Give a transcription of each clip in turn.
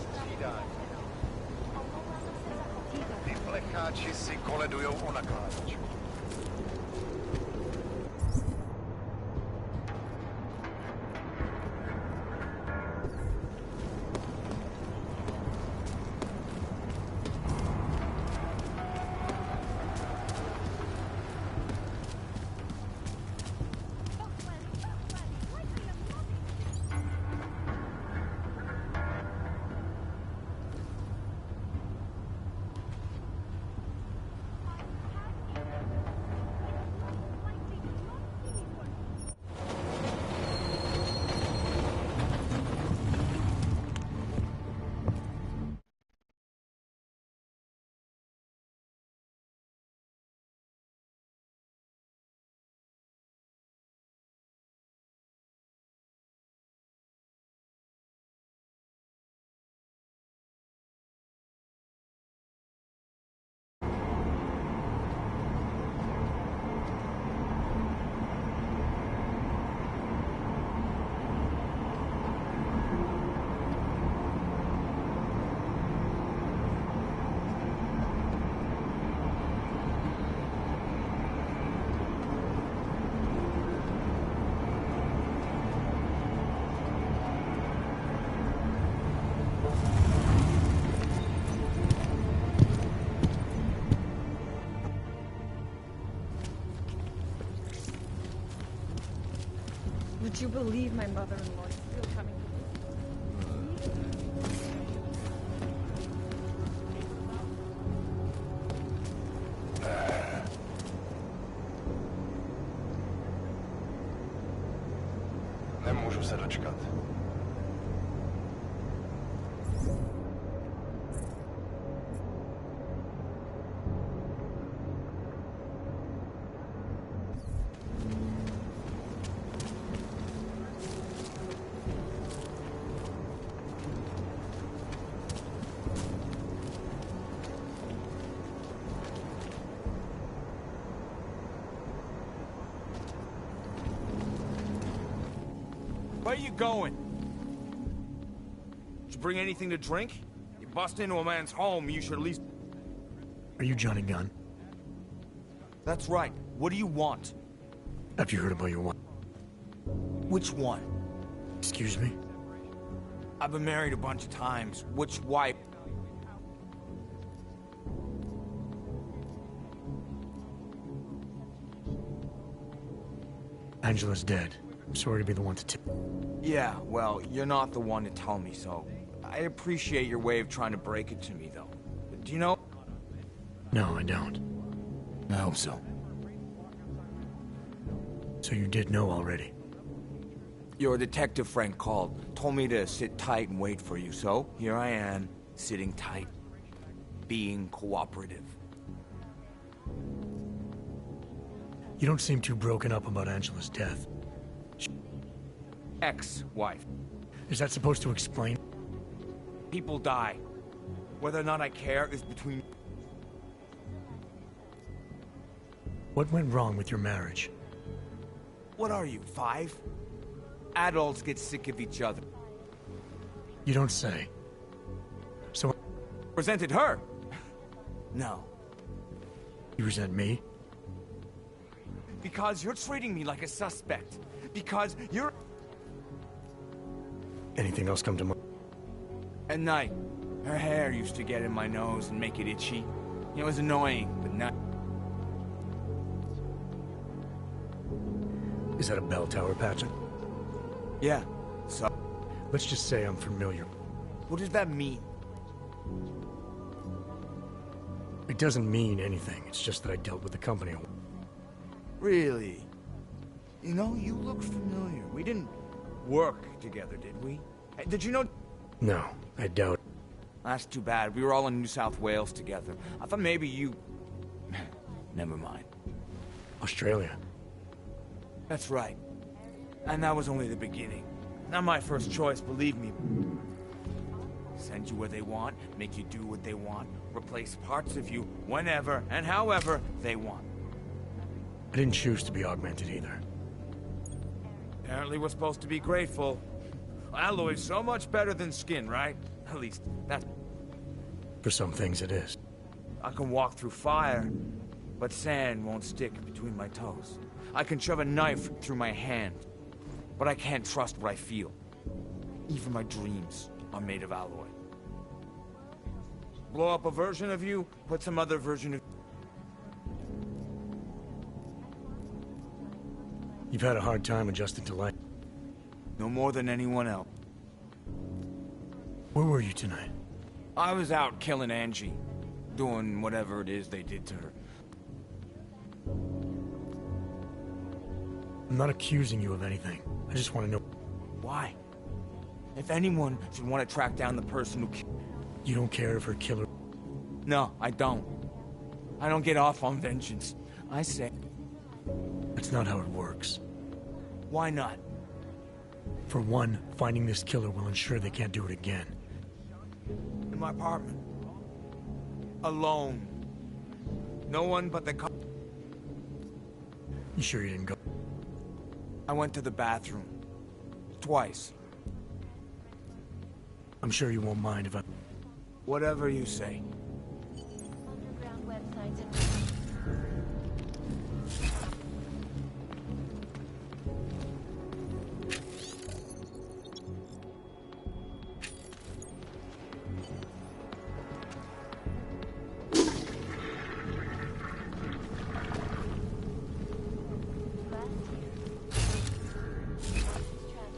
Střídání. Ty flecháči si koledujou o nakládačku. Would you believe my mother-in-law is still coming to Nemůžu se dočkat. Where you going? Did you bring anything to drink? You bust into a man's home, you should at least... Are you Johnny Gunn? That's right. What do you want? Have you heard about your wife? Which one? Excuse me? I've been married a bunch of times. Which wife? Angela's dead. I'm sorry to be the one to tip. Yeah, well, you're not the one to tell me so. I appreciate your way of trying to break it to me, though. Do you know? No, I don't. I hope so. So you did know already? Your detective friend called, told me to sit tight and wait for you, so here I am, sitting tight, being cooperative. You don't seem too broken up about Angela's death. Ex-wife. Is that supposed to explain? People die. Whether or not I care is between... What went wrong with your marriage? What are you, 5? Adults get sick of each other. You don't say. So... Presented her? No. You resent me? Because you're treating me like a suspect. Because you're... Anything else come to mind? At night, her hair used to get in my nose and make it itchy. It was annoying, but not... Is that a bell tower, Patrick? Yeah, so... Let's just say I'm familiar. What does that mean? It doesn't mean anything. It's just that I dealt with the company. Really? You know, you look familiar. We didn't work together, did we? Hey, did you know... No, I doubt. That's too bad. We were all in New South Wales together. I thought maybe you... Never mind. Australia. That's right. And that was only the beginning. Not my first choice, believe me. Send you where they want, make you do what they want, replace parts of you whenever and however they want. I didn't choose to be augmented either. Apparently we're supposed to be grateful. Alloy's so much better than skin, right? At least, that's... For some things it is. I can walk through fire, but sand won't stick between my toes. I can shove a knife through my hand, but I can't trust what I feel. Even my dreams are made of alloy. Blow up a version of you, put some other version of... You've had a hard time adjusting to life. No more than anyone else. Where were you tonight? I was out killing Angie, doing whatever it is they did to her. I'm not accusing you of anything. I just want to know... Why? If anyone should want to track down the person who killed... You don't care if her killer... No, I don't. I don't get off on vengeance. I say... That's not how it works. Why not? For one, finding this killer will ensure they can't do it again. In my apartment. Alone. No one but the You sure you didn't go? I went to the bathroom. Twice. I'm sure you won't mind if I... Whatever you say. Underground websites and...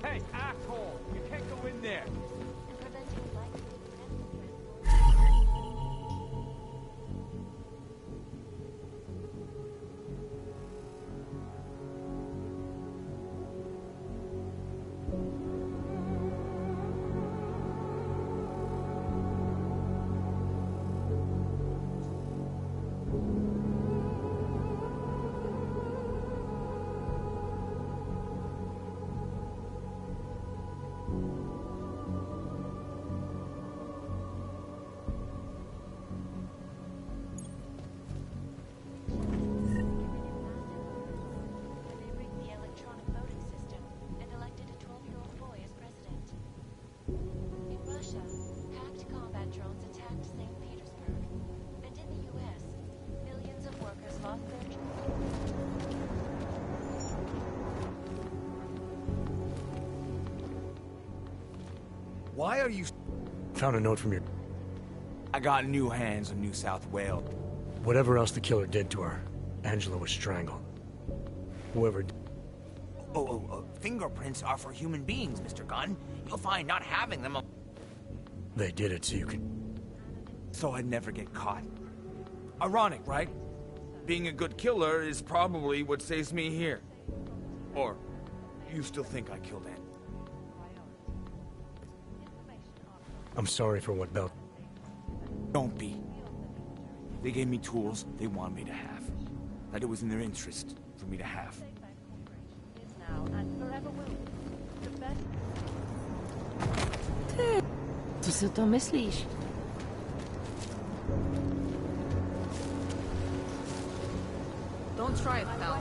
Hey, asshole! You can't go in there! and preventing likely Why are you... Found a note from your... I got new hands in New South Wales. Whatever else the killer did to her, Angela was strangled. Whoever... Fingerprints are for human beings, Mr. Gunn. You'll find not having them... They did it so you can... So I'd never get caught. Ironic, right? Being a good killer is probably what saves me here. Or, you still think I killed Ann? I'm sorry for what Bell... Don't be. They gave me tools they wanted me to have. That it was in their interest for me to have. Now and forever will. The best. Co si o tom myslíš? Don't try it, pal.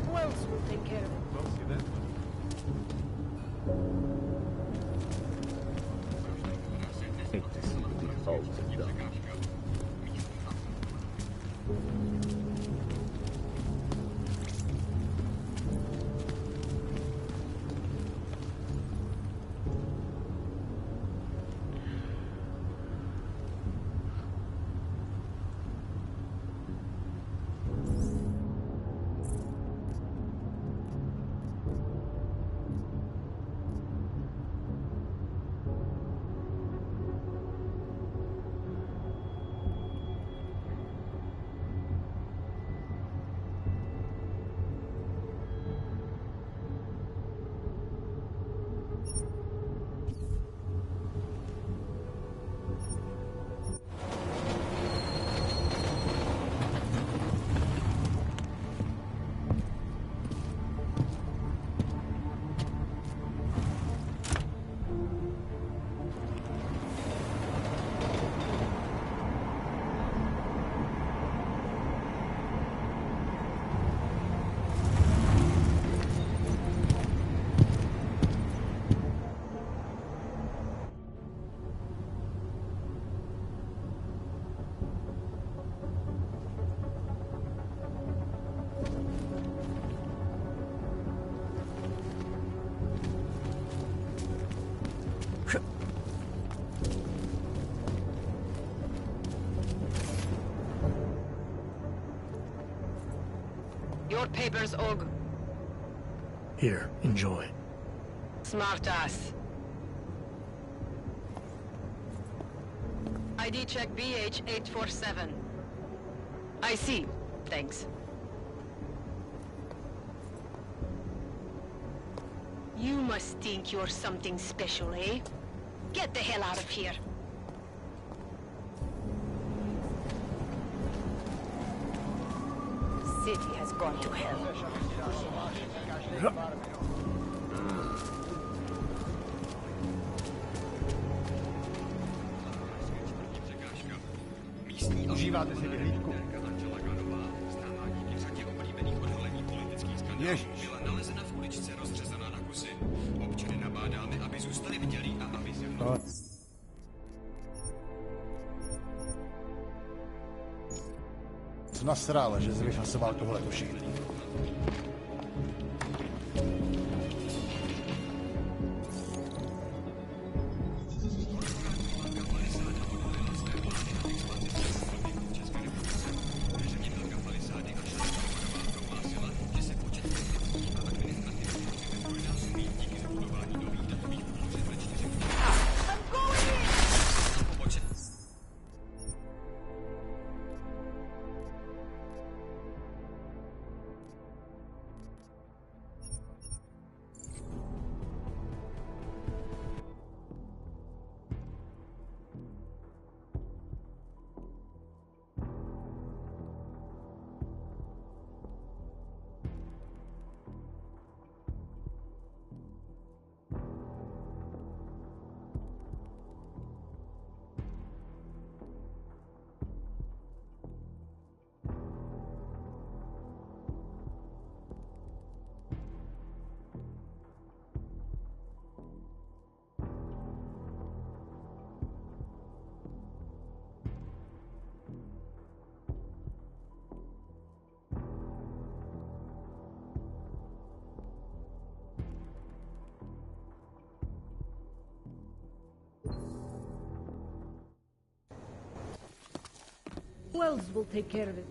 Who else will take care of it? Your papers, Og. Here, enjoy. Smart ass. ID check BH847. I see. Thanks. You must think you're something special, eh? Get the hell out of here. The city has gone to hell. Užíváte si vyhlídku? Ježíš. Byla nalezena v uličce, rozřezaná na kusy. Občany nabádáme, aby zůstali bdělí a aby se mnou... Co nasrál, že jsi vyfasoval tohle tušík? Wells will take care of it.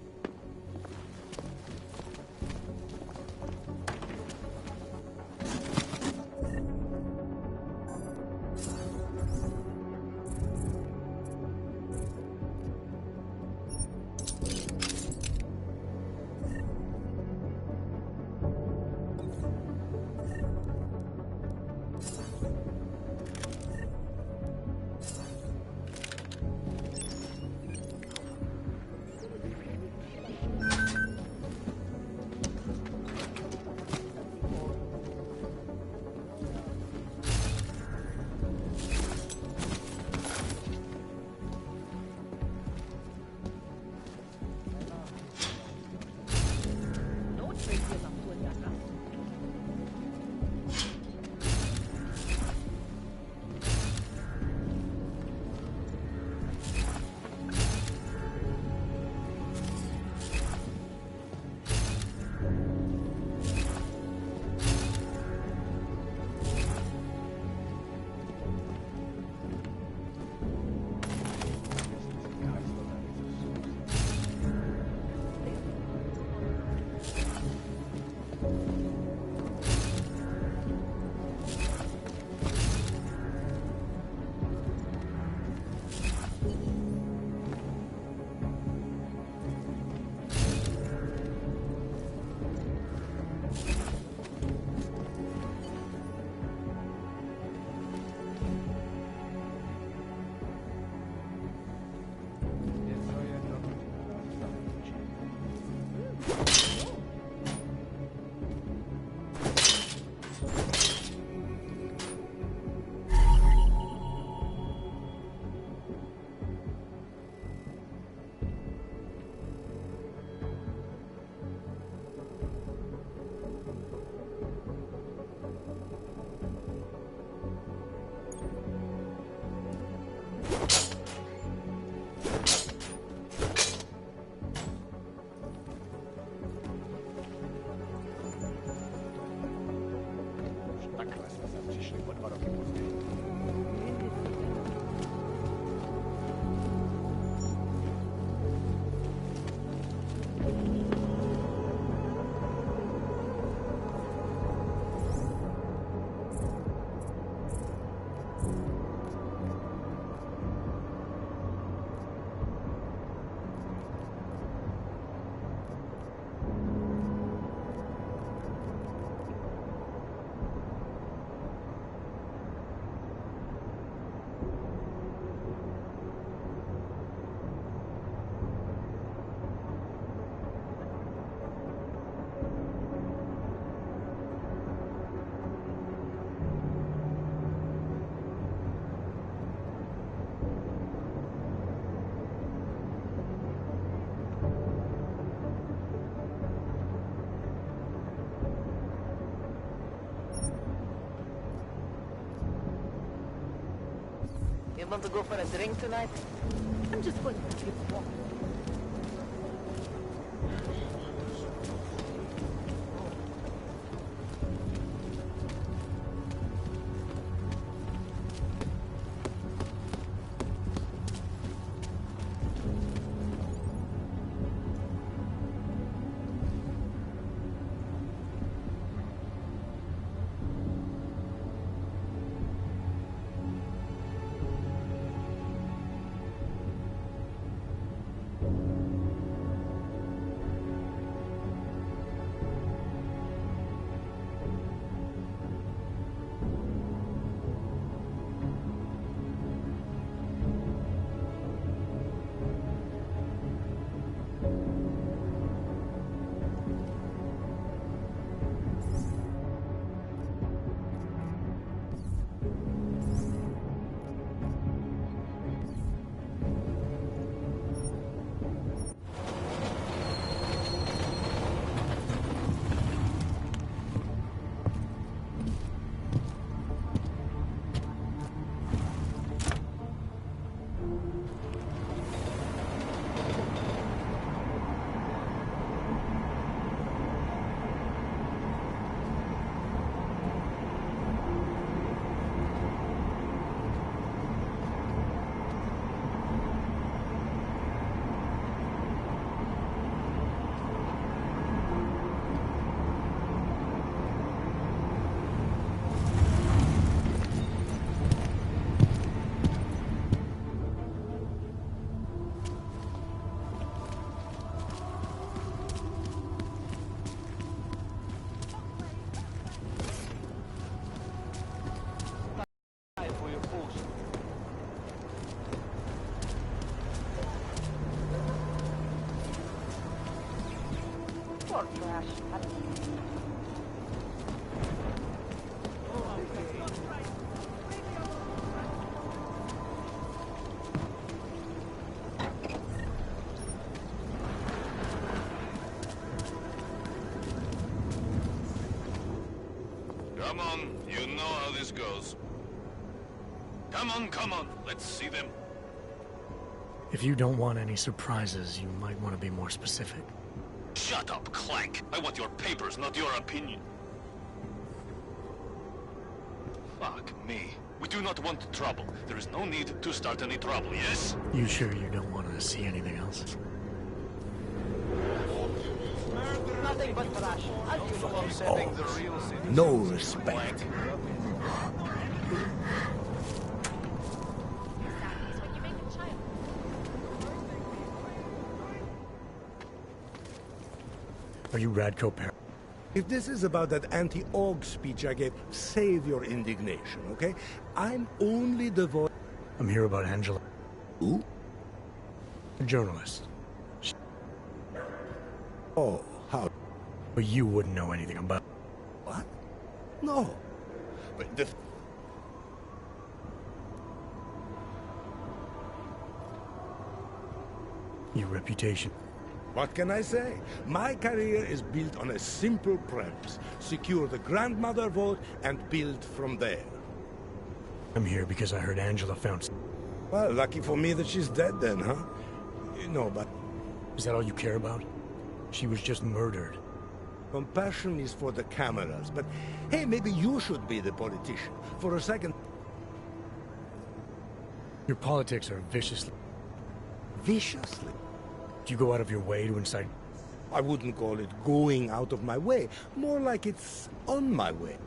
Want to go for a drink tonight? I'm just going to keep walking. Poor trash. Come on, you know how this goes. Come on, let's see them. If you don't want any surprises, you might want to be more specific. Shut up, Clank. I want your papers, not your opinion. Fuck me. We do not want trouble. There is no need to start any trouble, yes? You sure you don't want to see anything else? Nothing but trash. As usual. Sending the real citizens. No respect. Are you Radko Par? If this is about that anti-Aug speech I gave, save your indignation, okay? I'm only the voice... I'm here about Angela. Who? A journalist. Oh, how... But you wouldn't know anything about... What? No. But the... Your reputation. What can I say? My career is built on a simple premise. Secure the grandmother vote and build from there. I'm here because I heard Angela found... Well, lucky for me that she's dead then, huh? No, but... Is that all you care about? She was just murdered. Compassion is for the cameras, but hey, maybe you should be the politician. For a second... Your politics are viciously... Viciously? Do you go out of your way to incite... I wouldn't call it going out of my way. More like it's on my way.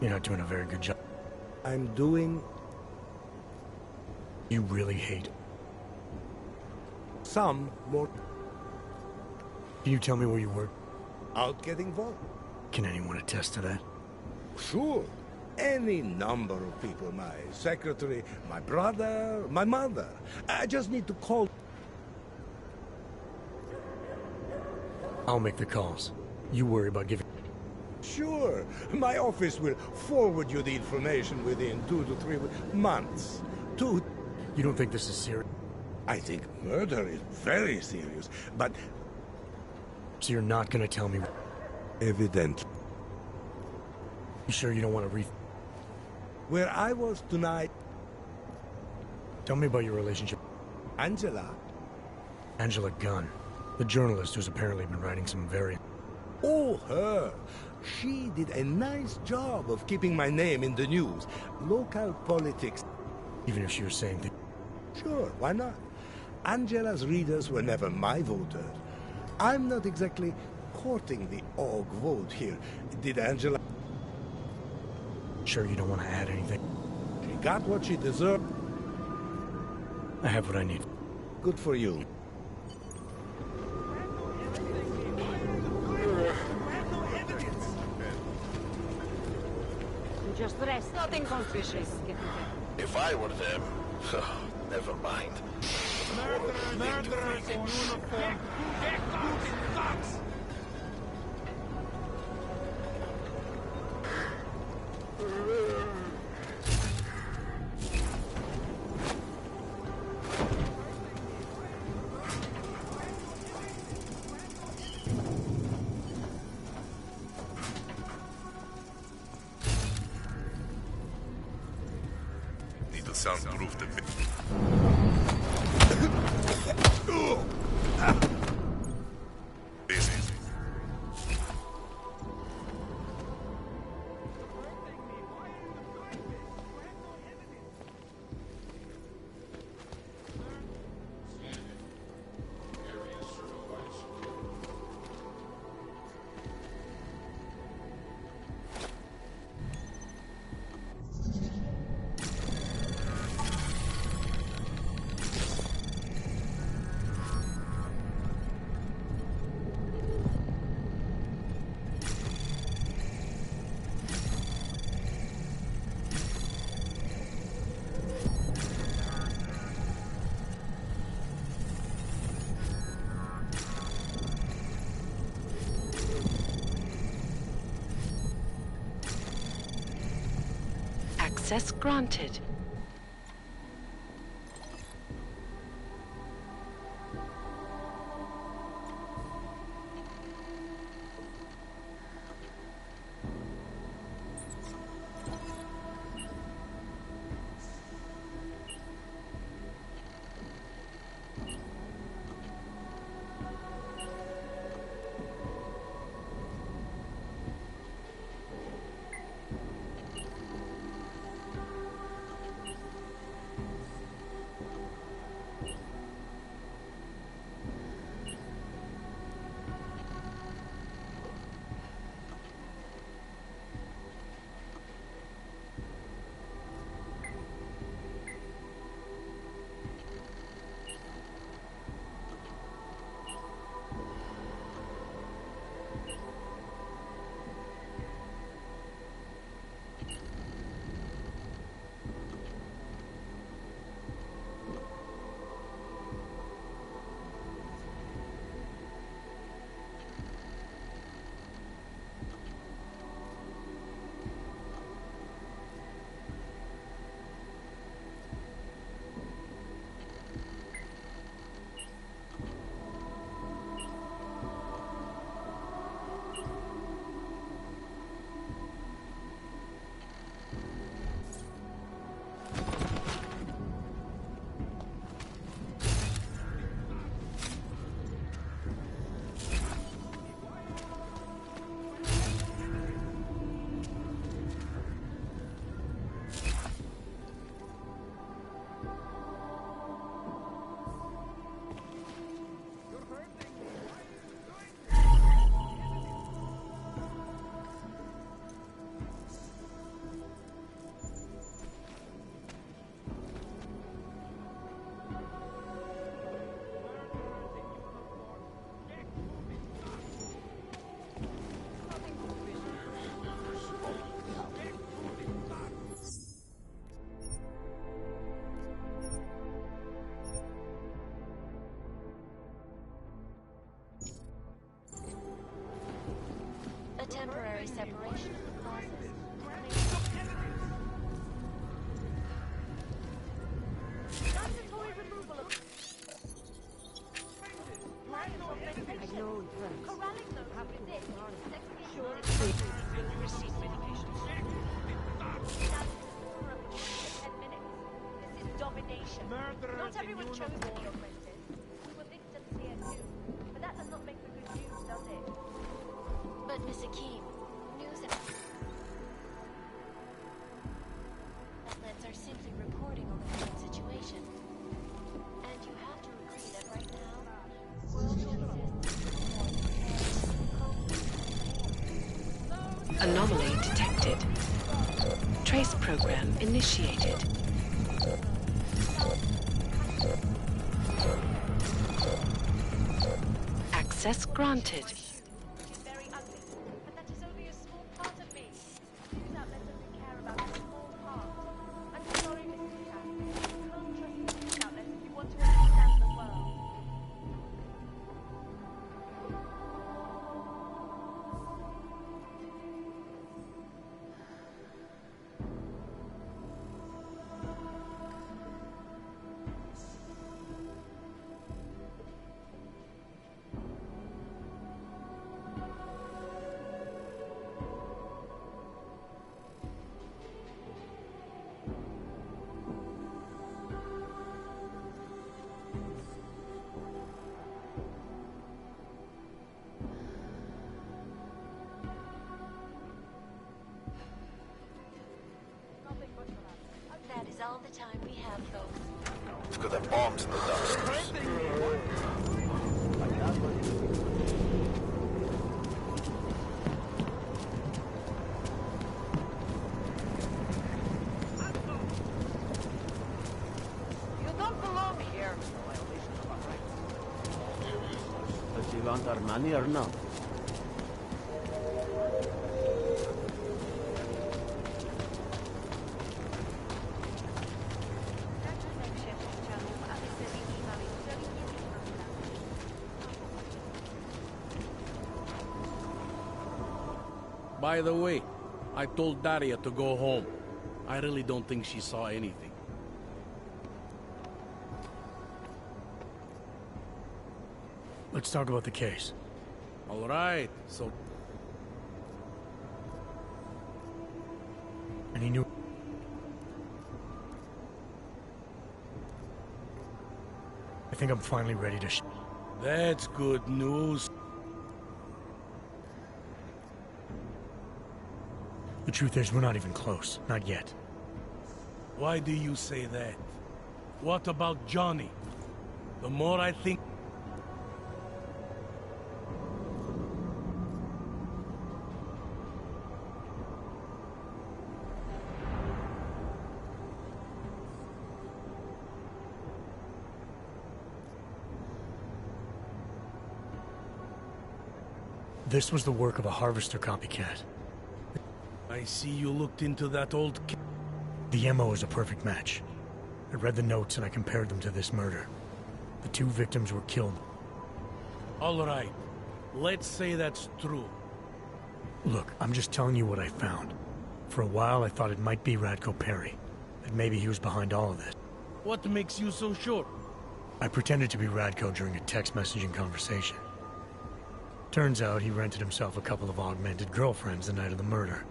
You're not doing a very good job. I'm doing... You really hate... some more... Can you tell me where you work? Out getting vote. Can anyone attest to that? Sure. Any number of people. My secretary, my brother, my mother. I just need to call... I'll make the calls. You worry about giving... Sure. My office will forward you the information within 2 to 3 months. You don't think this is serious? I think murder is very serious, but... So you're not gonna tell me... Evidently. You sure you don't want to Where I was tonight... Tell me about your relationship. Angela? Angela Gunn, the journalist who's apparently been writing some very... Oh, her. She did a nice job of keeping my name in the news. Local politics. Even if she was saying things... Sure, why not? Angela's readers were never my voters. I'm not exactly courting the org vote here. Did Angela... Sure you don't want to add anything? She got what she deserved. I have what I need. Good for you. Just rest. Nothing suspicious. If I were them, never mind. Murderers in uniform. Get nuts! Need to soundproof the bit. Busy. Access granted. Temporary separation of the classes. Mandatory removal of... I know, Corralling them have this. sure. Receive medication. 10 minutes. This is domination. Not everyone chose to be oppressed. We were victims here too. But that does not make for good news, does it? But Miss Akeem, news outlets are simply reporting on the current situation. And you have to agree that right now, world exists. Anomaly detected. Trace program initiated. Access granted. It's very ugly, but that is only a small part of me. News outlets only care about a small part. I'm sorry, Mrs. Chan. You can't trust news outlets if you want to understand the world. That is all the time we have, folks. It's got the bombs in the dust. You don't belong here. Does he want our money or not? By the way, I told Daria to go home. I really don't think she saw anything. Let's talk about the case. All right, so... And he knew... I think I'm finally ready to That's good news. The truth is, we're not even close. Not yet. Why do you say that? What about Johnny? The more I think... This was the work of a harvester copycat. I see you looked into that old... The MO is a perfect match. I read the notes and I compared them to this murder. The two victims were killed. All right. Let's say that's true. Look, I'm just telling you what I found. For a while, I thought it might be Radko Perry. That maybe he was behind all of this. What makes you so sure? I pretended to be Radko during a text messaging conversation. Turns out he rented himself a couple of augmented girlfriends the night of the murder.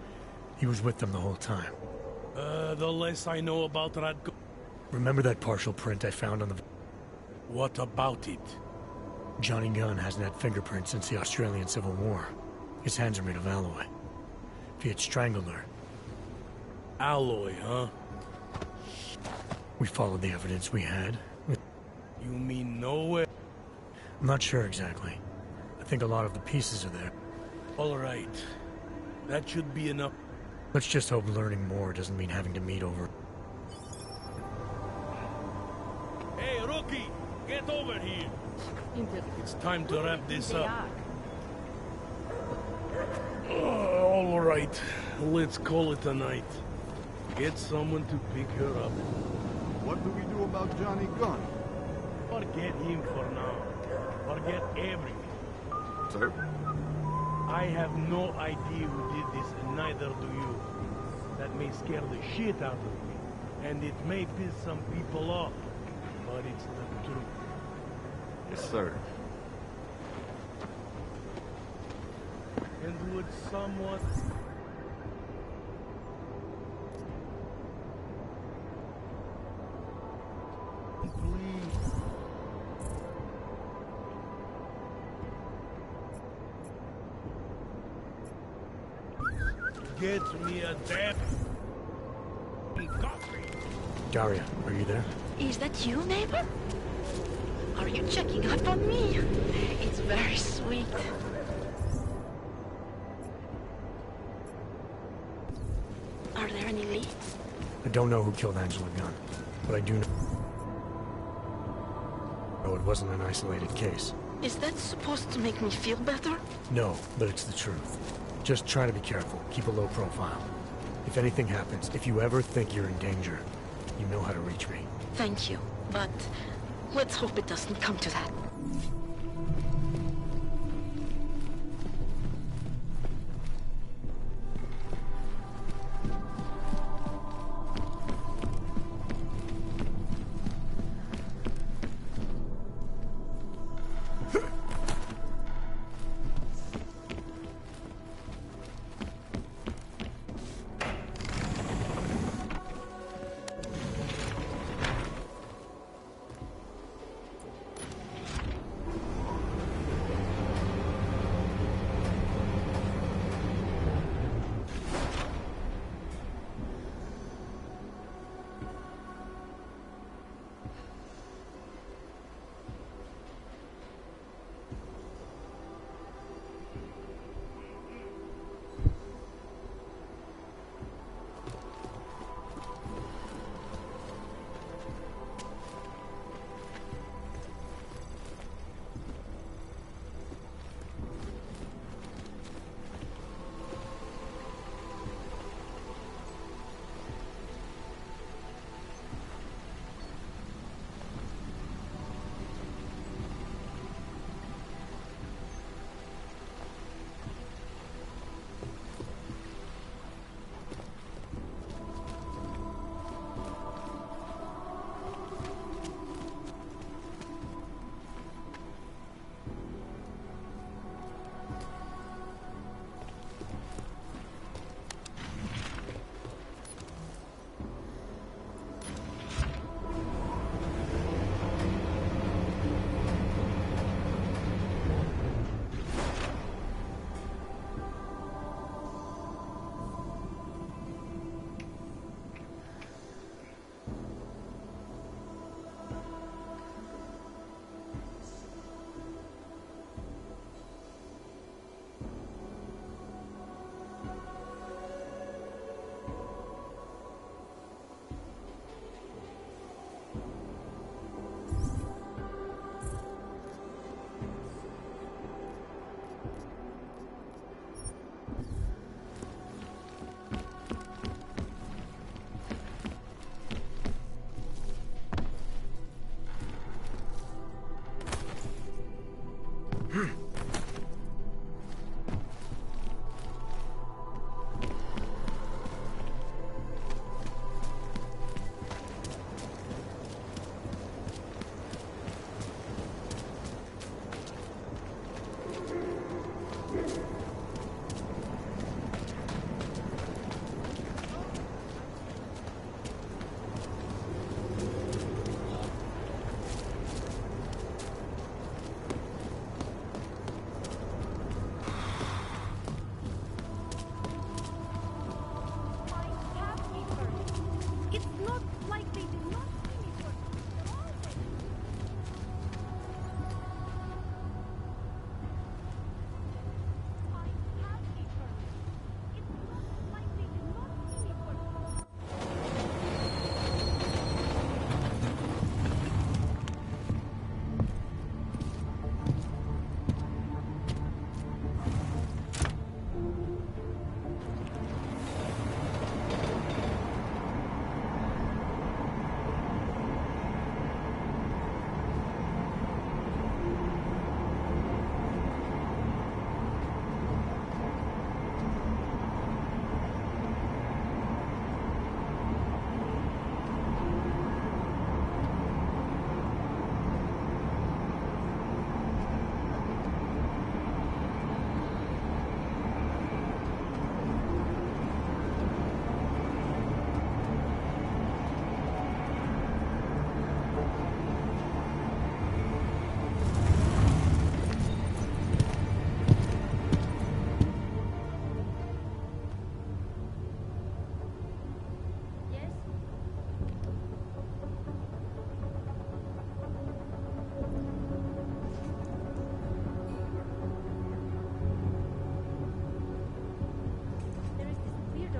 He was with them the whole time. The less I know about Radko... Remember that partial print I found on the... What about it? Johnny Gunn hasn't had fingerprints since the Australian Civil War. His hands are made of alloy. If he had strangled her... Alloy, huh? We followed the evidence we had. You mean nowhere? I'm not sure exactly. I think a lot of the pieces are there. All right. That should be enough. Let's just hope learning more doesn't mean having to meet over... Hey, rookie! Get over here! It's time to wrap this up. All right. Let's call it a night. Get someone to pick her up. What do we do about Johnny Gunn? Forget him for now. Forget everything. Sir? I have no idea who did this, and neither do you. That may scare the shit out of me, and it may piss some people off, but it's the truth. Yes, sir. And would someone... Please get me a damn coffee. Daria, are you there? Is that you, neighbor? Are you checking up on me? It's very sweet. Are there any leads? I don't know who killed Angela Gunn, but I do know it wasn't an isolated case. Is that supposed to make me feel better? No, but it's the truth. Just try to be careful. Keep a low profile. If anything happens, if you ever think you're in danger, you know how to reach me. Thank you, but let's hope it doesn't come to that.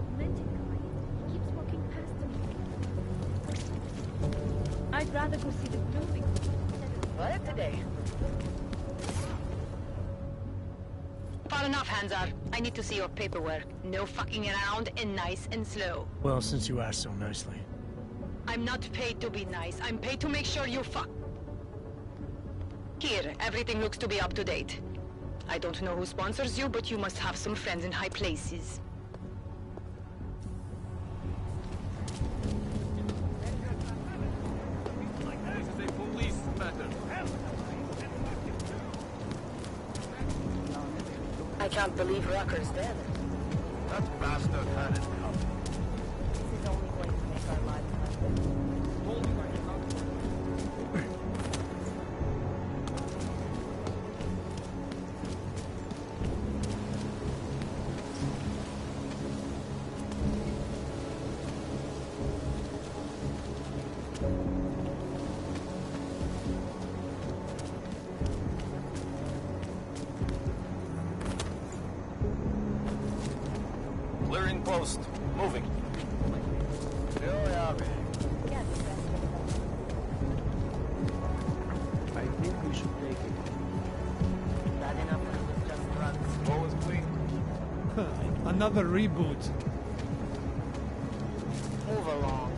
augmented guy. He keeps walking past me. I'd rather go see the movie instead of... What today? Far enough, Hanzar. I need to see your paperwork. No fucking around and nice and slow. Well, since you asked so nicely. I'm not paid to be nice. I'm paid to make sure you fuck. Here, everything looks to be up to date. I don't know who sponsors you, but you must have some friends in high places. This is a police matter. I can't believe Rucker's dead. That bastard had it coming. This is only going to make our lives better. Clearing post. Moving. Here we are. Yeah, the rest of them. I think we should take it. Bad enough that it was just drugs. What was clean? Another reboot. Move along.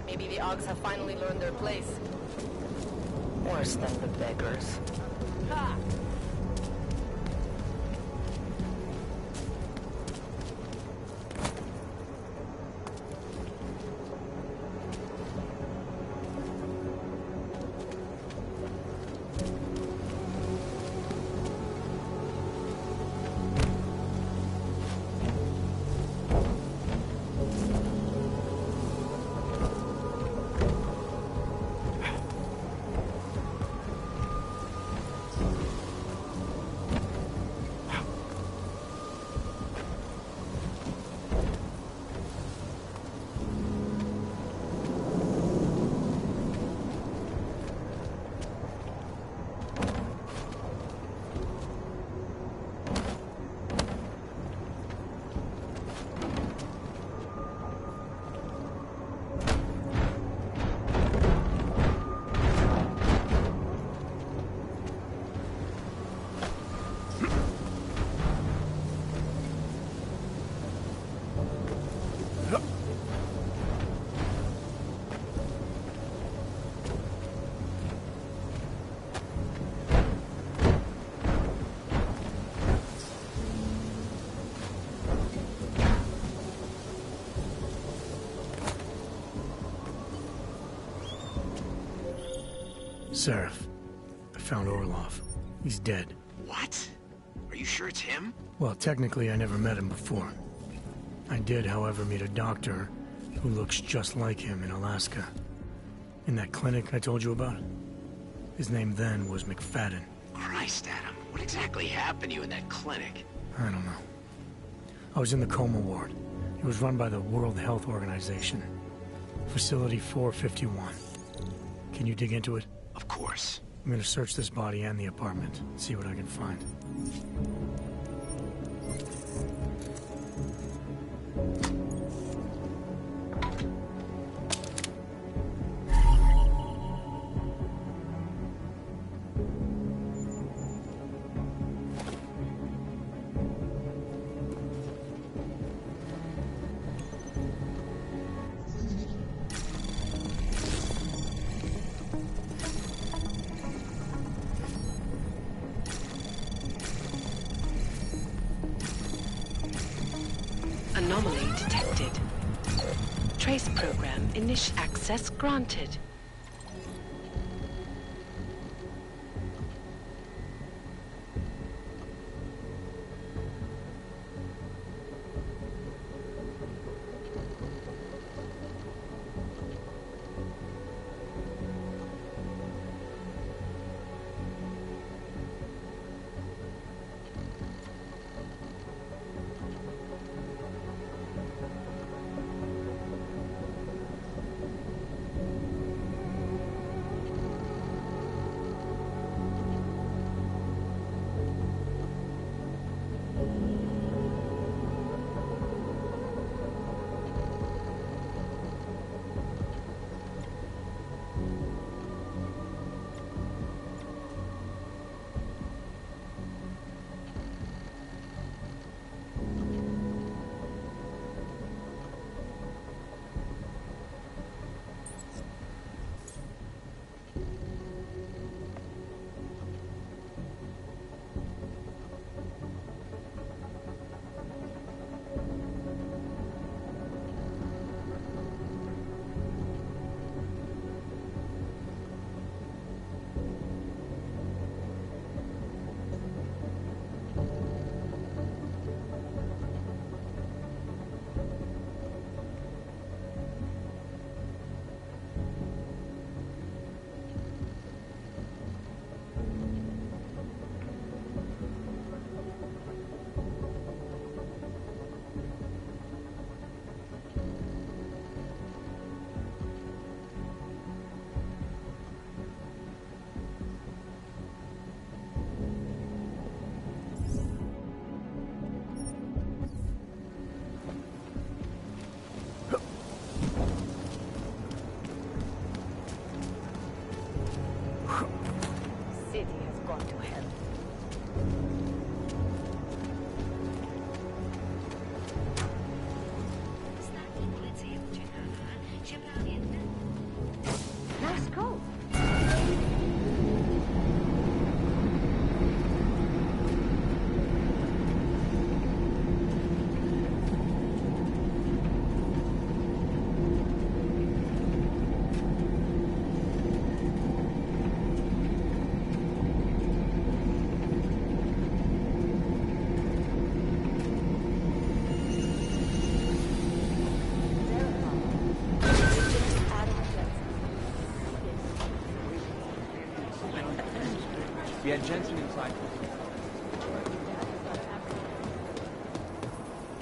Maybe the Ogs have finally learned their place. Worse than the beggars. Ha! Seraph, I found Orlov. He's dead. What? Are you sure it's him? Well, technically, I never met him before. I did, however, meet a doctor who looks just like him in Alaska. In that clinic I told you about. His name then was McFadden. Christ, Adam. What exactly happened to you in that clinic? I don't know. I was in the coma ward. It was run by the World Health Organization. Facility 451. Can you dig into it? Of course. I'm gonna search this body and the apartment, see what I can find. Anomaly detected. Trace program initial access granted.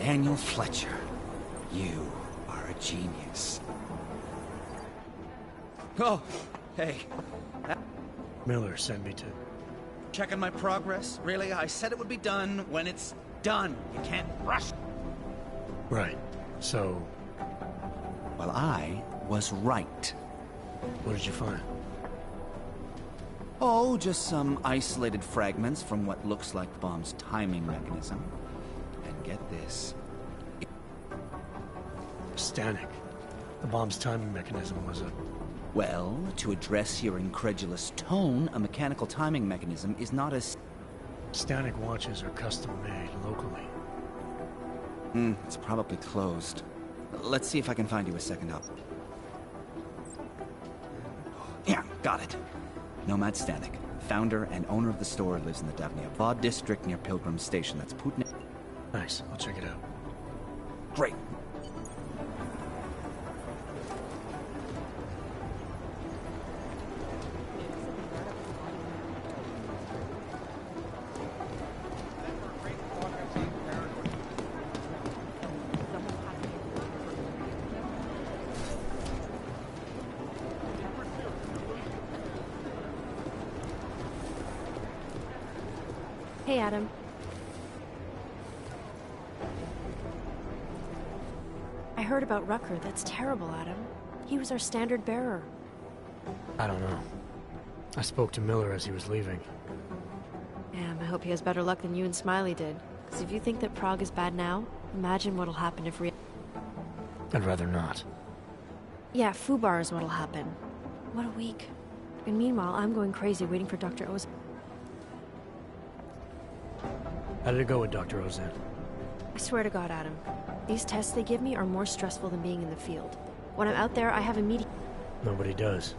Daniel Fletcher, you are a genius. Oh, hey. Miller sent me to... Checking my progress? Really? I said it would be done when it's done. You can't rush. Right. So... Well, I was right. What did you find? Oh, just some isolated fragments from what looks like the bomb's timing mechanism. And get this. Static. The bomb's timing mechanism was a... Well, to address your incredulous tone, a mechanical timing mechanism is not as... Static watches are custom-made locally. It's probably closed. Let's see if I can find you a second up. Yeah, got it. Nomad Stanek, founder and owner of the store, lives in the Davnia Vod district near Pilgrim Station. That's Putin. Nice, I'll check it out. Great. Hey, Adam. I heard about Rucker. That's terrible, Adam. He was our standard bearer. I don't know. I spoke to Miller as he was leaving. Damn, I hope he has better luck than you and Smiley did. Because if you think that Prague is bad now, imagine what'll happen if I'd rather not. Yeah, Fubar is what'll happen. What a week. And meanwhile, I'm going crazy waiting for Dr. O's... How did it go with Dr. Ozan? I swear to God, Adam. These tests they give me are more stressful than being in the field. When I'm out there, I have a meeting... Nobody does.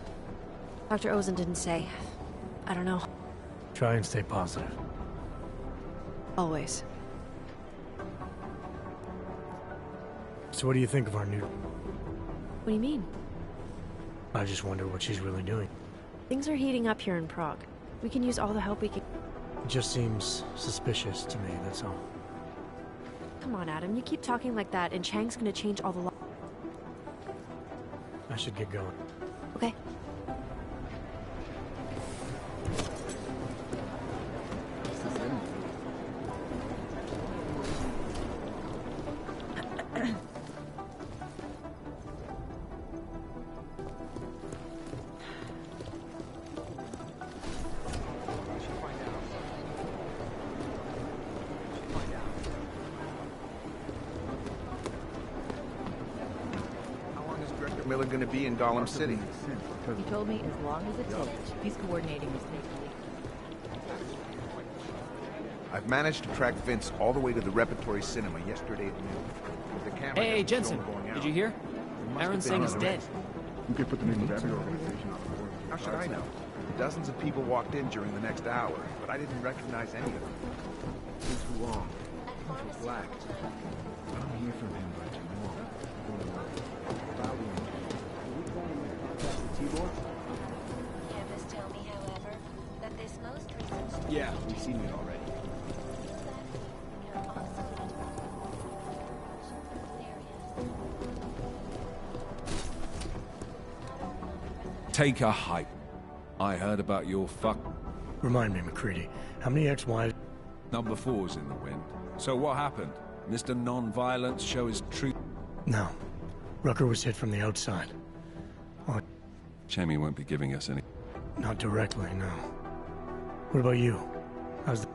Dr. Ozan didn't say. I don't know. Try and stay positive. Always. So what do you think of our new... What do you mean? I just wonder what she's really doing. Things are heating up here in Prague. We can use all the help we can... It just seems suspicious to me, that's all. Come on, Adam. You keep talking like that, and Chang's gonna change all the law. I should get going. Okay. Miller going to be in Gollum City? He told me as long as it takes. He's coordinating with me. I've managed to track Vince all the way to the Repertory Cinema yesterday at noon. The camera Hey, doesn't Jensen, show him going did out. you hear? There Aaron must have Singh been is another dead. exit. You could put the name of every organization on the board. How should I know? Dozens of people walked in during the next hour, but I didn't recognize any of them. Since who long? He was black. I don't hear from him by tomorrow. Canvas tell me, however, that this most recent... Yeah, we've seen it already. Take a hike. I heard about your fuck... Remind me, McCready, how many ex-wives... Number 4's in the wind. So what happened? Mr. Non-Violence show his truth? No. Rucker was hit from the outside. Oh, Jamie won't be giving us any... not directly, no. What about you? How's the...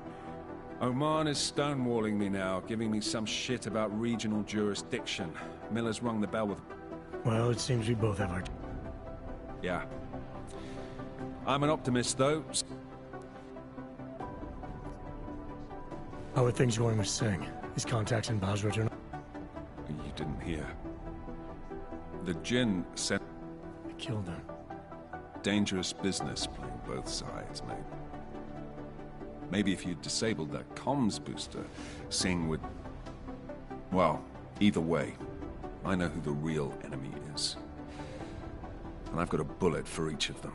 Oman is stonewalling me now, giving me some shit about regional jurisdiction. Miller's rung the bell with... Well, it seems we both have our... Yeah. I'm an optimist, though. How are things going with Singh? His contacts in Basra are not... You didn't hear. The Jinn sent... They killed him. Dangerous business playing both sides, mate. Maybe if you'd disabled that comms booster, Singh would... Well, either way, I know who the real enemy is. And I've got a bullet for each of them.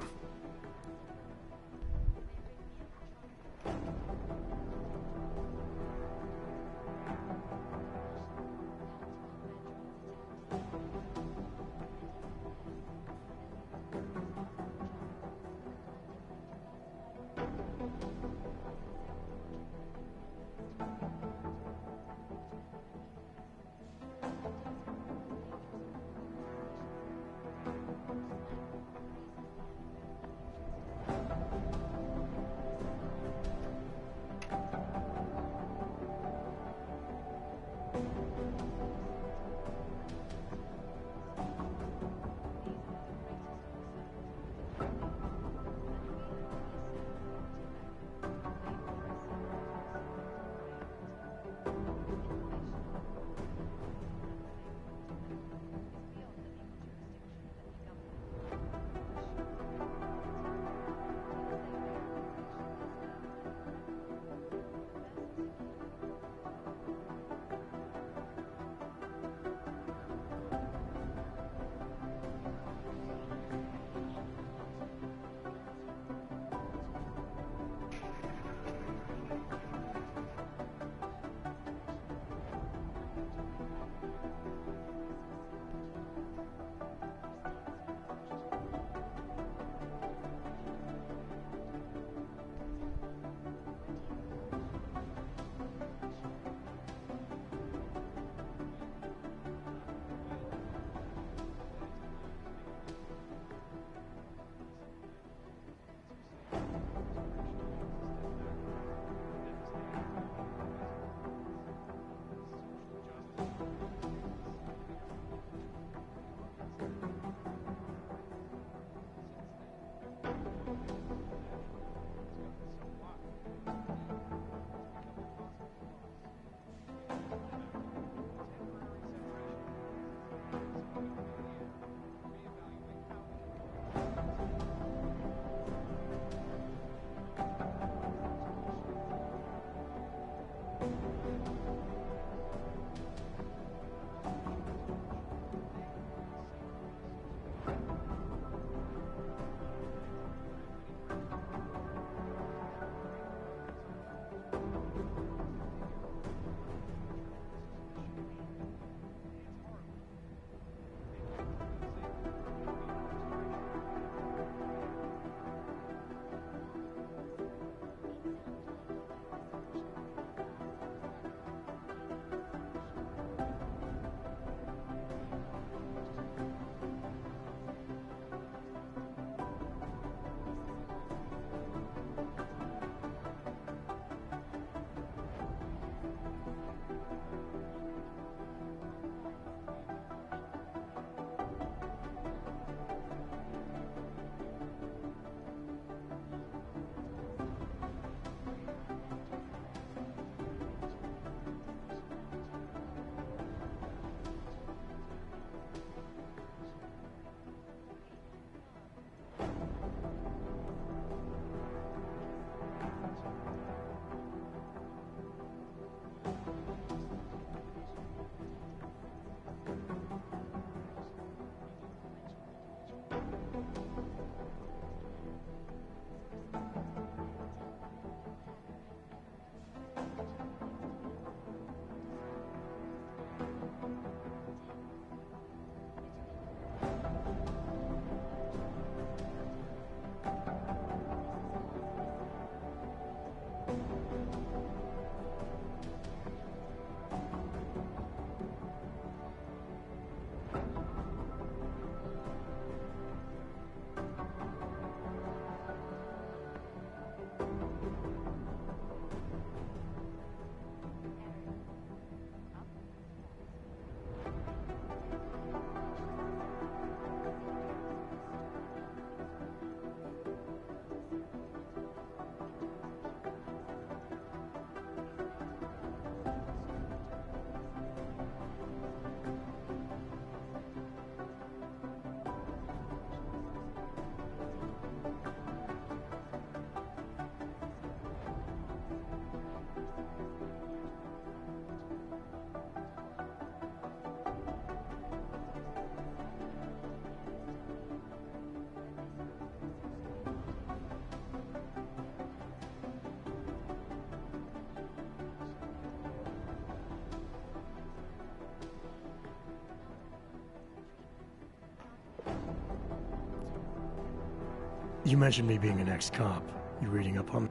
You mentioned me being an ex-cop. You reading up on...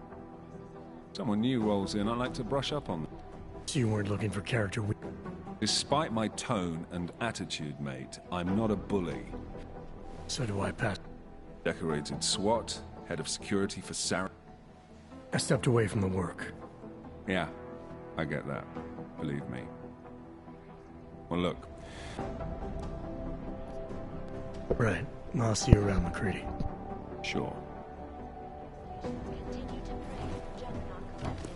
Someone new rolls in, I like to brush up on them. So you weren't looking for character... Despite my tone and attitude, mate, I'm not a bully. So do I, Pat. Decorated SWAT, head of security for Sarah. I stepped away from the work. Yeah, I get that. Believe me. Well, look. Right. I'll see you around, McCready. Sure. Continue to pray for Juggernaut Collective.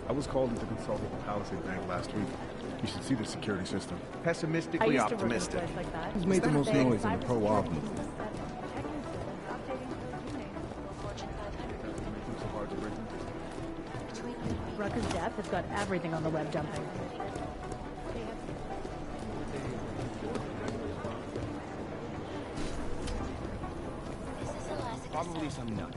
I was called in to consult with the Palisade Bank last week. You should see their security system. I Pessimistically used to work in a optimistic. place like that. Who's made the most noise in the pro-op movement? So hard to break into. Rutgers Depp has got everything on the web dumping. Probably some nut.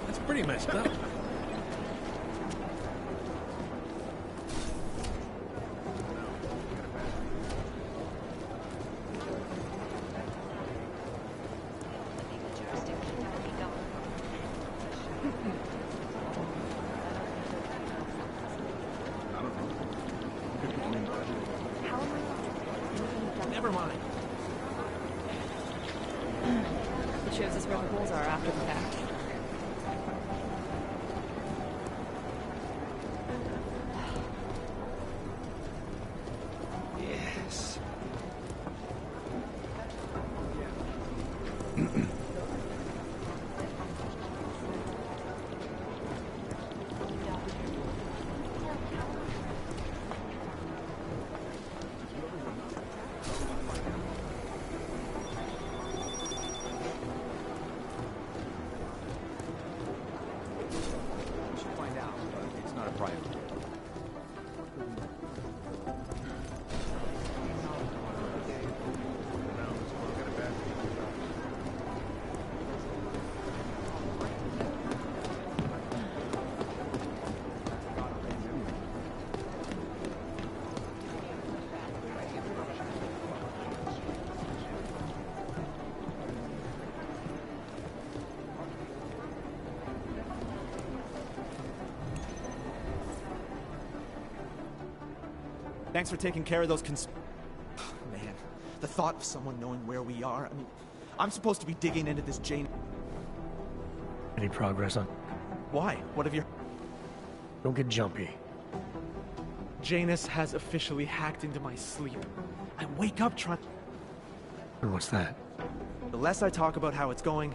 That's pretty messed up. Never mind. It shows us where the holes are after the fact. Yes. Should find out, but it's not a priority. Thanks for taking care of those Man, the thought of someone knowing where we are, I mean, I'm supposed to be digging into this Jane... Any progress on... Why? What have you... Don't get jumpy. Janus has officially hacked into my sleep. I wake up trying... And what's that? The less I talk about how it's going...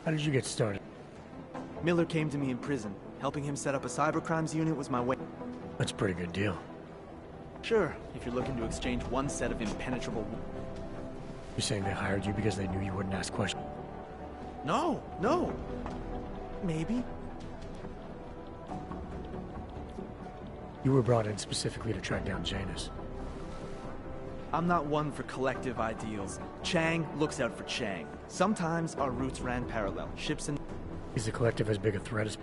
How did you get started? Miller came to me in prison. Helping him set up a cybercrimes unit was my way. That's a pretty good deal. Sure, if you're looking to exchange one set of impenetrable... You're saying they hired you because they knew you wouldn't ask questions? No, no. Maybe. You were brought in specifically to track down Janus. I'm not one for collective ideals. Chang looks out for Chang. Sometimes our routes ran parallel. Ships and... Is the collective as big a threat as...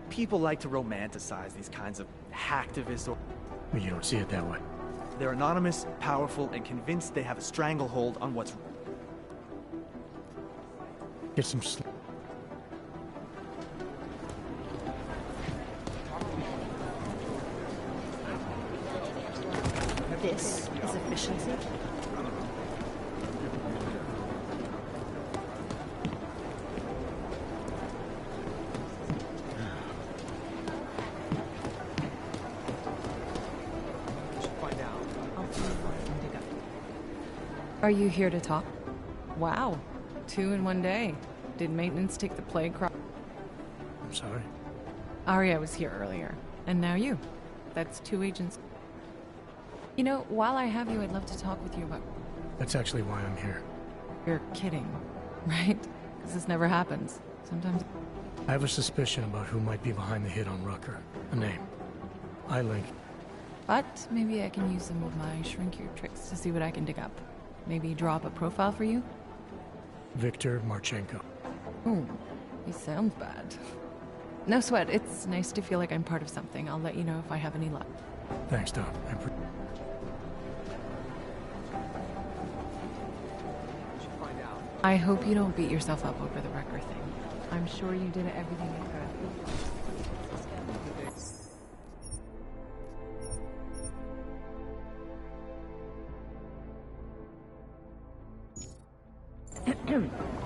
People like to romanticize these kinds of hacktivists or... But you don't see it that way. They're anonymous, powerful, and convinced they have a stranglehold on what's... Get some sleep. This is efficiency? Are you here to talk? Wow. 2 in one day. Did maintenance take the plague crop? I'm sorry. Arya was here earlier. And now you. That's 2 agents. You know, while I have you, I'd love to talk with you about... That's actually why I'm here. You're kidding, right? Because this never happens. Sometimes... I have a suspicion about who might be behind the hit on Rucker. A name. I link. But maybe I can use some of my shrink your tricks to see what I can dig up. Maybe draw up a profile for you? Victor Marchenko. Oh, he sounds bad. No sweat, it's nice to feel like I'm part of something. I'll let you know if I have any luck. Thanks, Doc. I hope you don't beat yourself up over the wrecker thing. I'm sure you did everything you could.